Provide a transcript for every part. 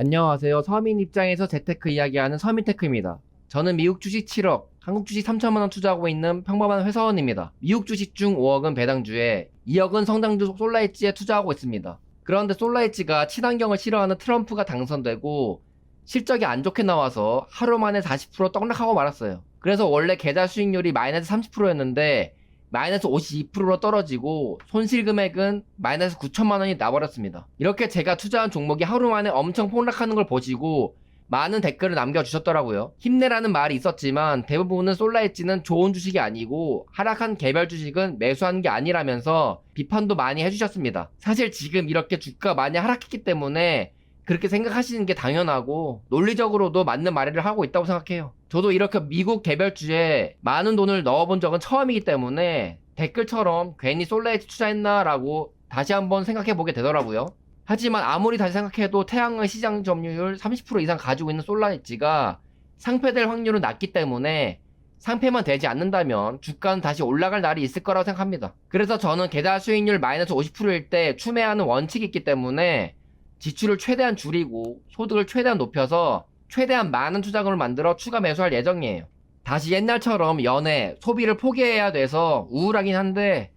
안녕하세요. 서민 입장에서 재테크 이야기하는 서민테크입니다. 저는 미국 주식 7억, 한국 주식 3천만원 투자하고 있는 평범한 회사원입니다. 미국 주식 중 5억은 배당주에 2억은 성장주 솔라이치에 투자하고 있습니다. 그런데 솔라이치가 친환경을 싫어하는 트럼프가 당선되고 실적이 안 좋게 나와서 하루 만에 40% 떡락하고 말았어요. 그래서 원래 계좌 수익률이 마이너스 30%였는데 마이너스 52%로 떨어지고 손실 금액은 마이너스 9천만 원이 나버렸습니다. 이렇게 제가 투자한 종목이 하루 만에 엄청 폭락하는 걸 보시고 많은 댓글을 남겨주셨더라고요. 힘내라는 말이 있었지만 대부분은 솔라이치는 좋은 주식이 아니고 하락한 개별 주식은 매수하는 게 아니라면서 비판도 많이 해주셨습니다. 사실 지금 이렇게 주가 많이 하락했기 때문에 그렇게 생각하시는 게 당연하고 논리적으로도 맞는 말을 하고 있다고 생각해요. 저도 이렇게 미국 개별주에 많은 돈을 넣어본 적은 처음이기 때문에 댓글처럼 괜히 솔라이치 투자했나 라고 다시 한번 생각해보게 되더라고요. 하지만 아무리 다시 생각해도 태양의 시장 점유율 30% 이상 가지고 있는 솔라이치가 상폐될 확률은 낮기 때문에 상폐만 되지 않는다면 주가는 다시 올라갈 날이 있을 거라고 생각합니다. 그래서 저는 계좌 수익률 마이너스 50%일 때 추매하는 원칙이 있기 때문에 지출을 최대한 줄이고 소득을 최대한 높여서 최대한 많은 투자금을 만들어 추가 매수할 예정이에요. 다시 옛날처럼 연애, 소비를 포기해야 돼서 우울하긴 한데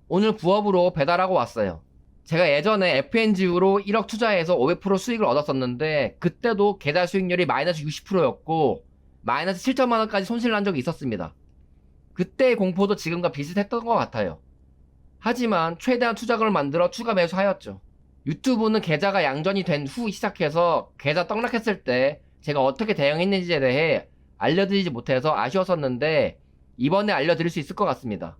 오늘 부업으로 배달하고 왔어요. 제가 예전에 FNG으로 1억 투자해서 500% 수익을 얻었었는데 그때도 계좌 수익률이 마이너스 60%였고 마이너스 7천만원까지 손실 난 적이 있었습니다. 그때의 공포도 지금과 비슷했던 것 같아요. 하지만 최대한 투자금을 만들어 추가 매수하였죠. 유튜브는 계좌가 양전이 된 후 시작해서 계좌 떡락했을 때 제가 어떻게 대응했는지에 대해 알려드리지 못해서 아쉬웠었는데 이번에 알려드릴 수 있을 것 같습니다.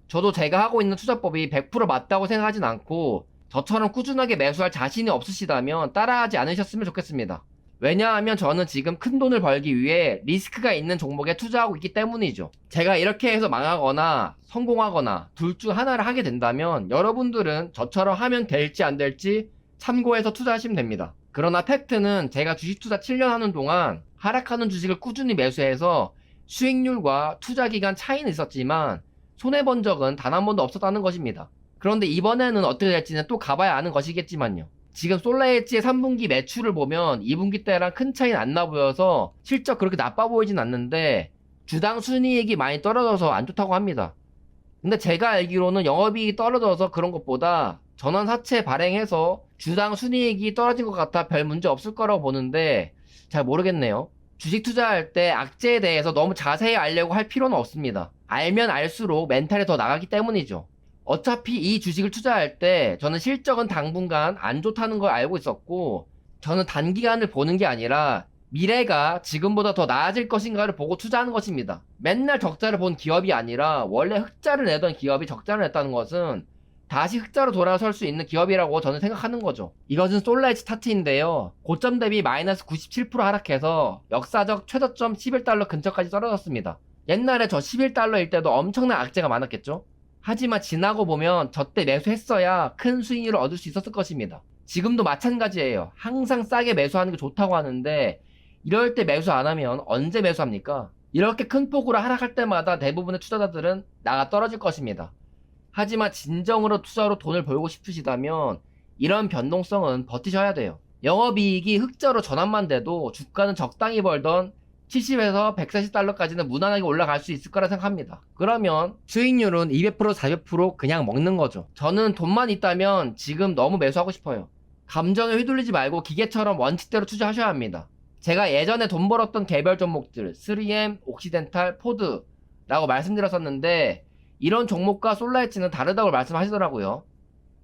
저도 제가 하고 있는 투자법이 100% 맞다고 생각하진 않고 저처럼 꾸준하게 매수할 자신이 없으시다면 따라하지 않으셨으면 좋겠습니다. 왜냐하면 저는 지금 큰 돈을 벌기 위해 리스크가 있는 종목에 투자하고 있기 때문이죠. 제가 이렇게 해서 망하거나 성공하거나 둘 중 하나를 하게 된다면 여러분들은 저처럼 하면 될지 안 될지 참고해서 투자하시면 됩니다. 그러나 팩트는 제가 주식 투자 7년 하는 동안 하락하는 주식을 꾸준히 매수해서 수익률과 투자 기간 차이는 있었지만 손해본 적은 단 한 번도 없었다는 것입니다. 그런데 이번에는 어떻게 될지는 또 가봐야 아는 것이겠지만요. 지금 솔라이치의 3분기 매출을 보면 2분기 때랑 큰 차이는 안 나 보여서 실적 그렇게 나빠 보이진 않는데 주당 순이익이 많이 떨어져서 안 좋다고 합니다. 근데 제가 알기로는 영업이익이 떨어져서 그런 것보다 전환사채 발행해서 주당 순이익이 떨어진 것 같아 별 문제 없을 거라고 보는데 잘 모르겠네요. 주식 투자할 때 악재에 대해서 너무 자세히 알려고 할 필요는 없습니다. 알면 알수록 멘탈이 더 나가기 때문이죠. 어차피 이 주식을 투자할 때 저는 실적은 당분간 안 좋다는 걸 알고 있었고 저는 단기간을 보는 게 아니라 미래가 지금보다 더 나아질 것인가를 보고 투자하는 것입니다. 맨날 적자를 본 기업이 아니라 원래 흑자를 내던 기업이 적자를 냈다는 것은 다시 흑자로 돌아설 수 있는 기업이라고 저는 생각하는 거죠. 이것은 솔라이치 차트인데요. 고점 대비 마이너스 97% 하락해서 역사적 최저점 11달러 근처까지 떨어졌습니다. 옛날에 저 11달러일 때도 엄청난 악재가 많았겠죠? 하지만 지나고 보면 저때 매수했어야 큰 수익률을 얻을 수 있었을 것입니다. 지금도 마찬가지예요. 항상 싸게 매수하는 게 좋다고 하는데 이럴 때 매수 안 하면 언제 매수합니까? 이렇게 큰 폭으로 하락할 때마다 대부분의 투자자들은 나가 떨어질 것입니다. 하지만 진정으로 투자로 돈을 벌고 싶으시다면 이런 변동성은 버티셔야 돼요. 영업이익이 흑자로 전환만 돼도 주가는 적당히 벌던 70에서 140달러까지는 무난하게 올라갈 수 있을 거라 생각합니다. 그러면 수익률은 200% 400% 그냥 먹는 거죠. 저는 돈만 있다면 지금 너무 매수하고 싶어요. 감정에 휘둘리지 말고 기계처럼 원칙대로 투자하셔야 합니다. 제가 예전에 돈 벌었던 개별 종목들 3M, 옥시덴탈, 포드라고 말씀드렸었는데 이런 종목과 솔라이치는 다르다고 말씀하시더라고요.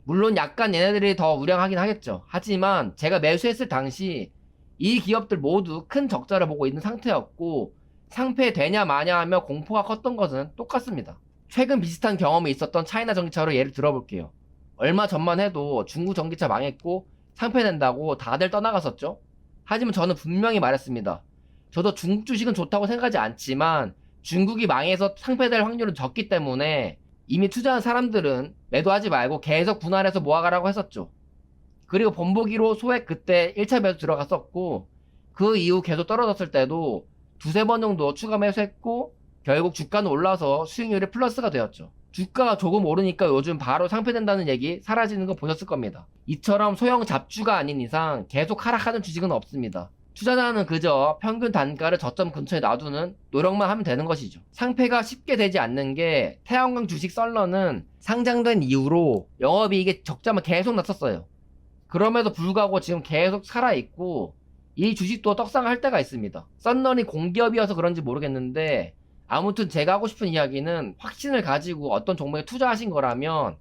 물론 약간 얘네들이 더 우량하긴 하겠죠. 하지만 제가 매수했을 당시 이 기업들 모두 큰 적자를 보고 있는 상태였고 상폐되냐 마냐 하며 공포가 컸던 것은 똑같습니다. 최근 비슷한 경험이 있었던 차이나 전기차로 예를 들어볼게요. 얼마 전만 해도 중국 전기차 망했고 상폐된다고 다들 떠나갔었죠. 하지만 저는 분명히 말했습니다. 저도 중국 주식은 좋다고 생각하지 않지만 중국이 망해서 상폐될 확률은 적기 때문에 이미 투자한 사람들은 매도하지 말고 계속 분할해서 모아가라고 했었죠. 그리고 본보기로 소액 그때 1차 매수 들어갔었고 그 이후 계속 떨어졌을 때도 두세 번 정도 추가 매수했고 결국 주가는 올라서 수익률이 플러스가 되었죠. 주가가 조금 오르니까 요즘 바로 상폐된다는 얘기 사라지는 거 보셨을 겁니다. 이처럼 소형 잡주가 아닌 이상 계속 하락하는 주식은 없습니다. 투자자는 그저 평균 단가를 저점 근처에 놔두는 노력만 하면 되는 것이죠. 상폐가 쉽게 되지 않는 게 태양광 주식 썰러는 상장된 이후로 영업이익이 적자만 계속 났었어요. 그럼에도 불구하고 지금 계속 살아있고 이 주식도 떡상할 때가 있습니다. 썬런이 공기업이어서 그런지 모르겠는데 아무튼 제가 하고 싶은 이야기는 확신을 가지고 어떤 종목에 투자하신 거라면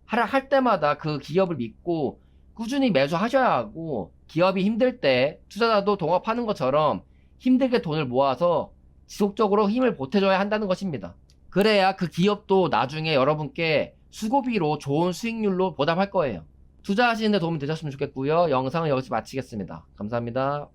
하락할 때마다 그 기업을 믿고 꾸준히 매수하셔야 하고 기업이 힘들 때 투자자도 동업하는 것처럼 힘들게 돈을 모아서 지속적으로 힘을 보태줘야 한다는 것입니다. 그래야 그 기업도 나중에 여러분께 수고비로 좋은 수익률로 보답할 거예요. 투자하시는 데 도움이 되셨으면 좋겠고요. 영상은 여기서 마치겠습니다. 감사합니다.